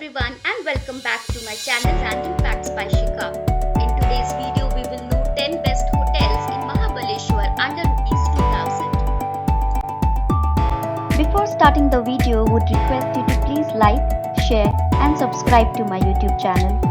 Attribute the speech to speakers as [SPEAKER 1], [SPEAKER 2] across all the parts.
[SPEAKER 1] everyone and welcome back to my channel Random Facts by Shika. In today's video we will know 10 best hotels in Mahabaleshwar under Rs 2000.
[SPEAKER 2] Before starting the video, would request you to please like, share and subscribe to my YouTube channel.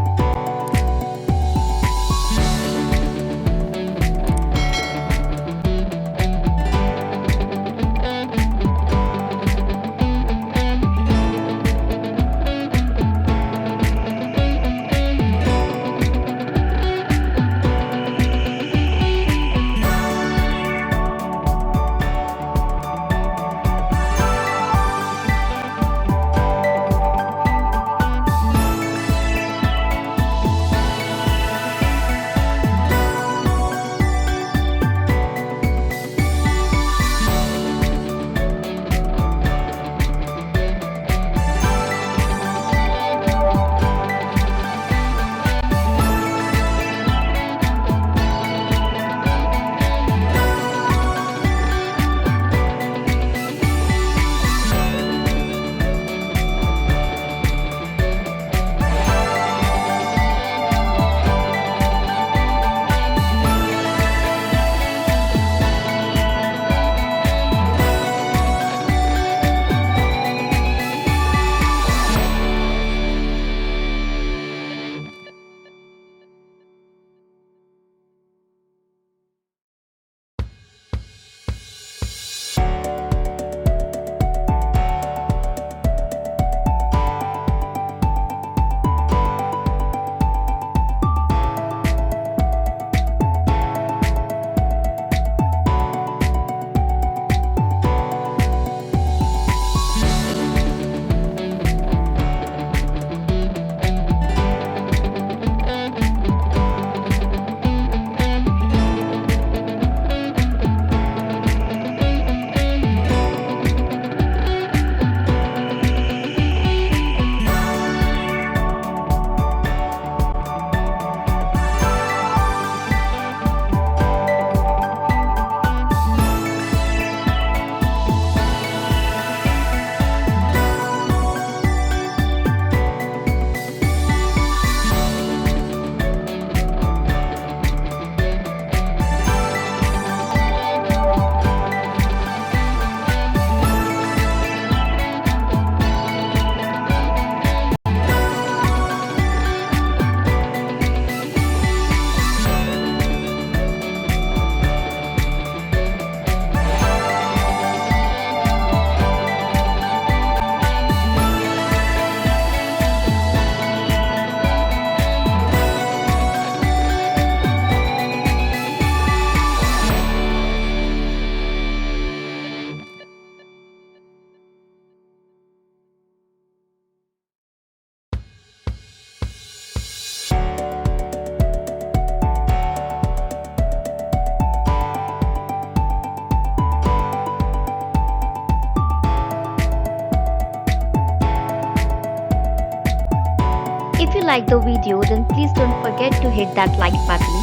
[SPEAKER 2] If you like the video, then please don't forget to hit that like button,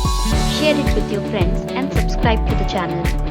[SPEAKER 2] share it with your friends and subscribe to the channel.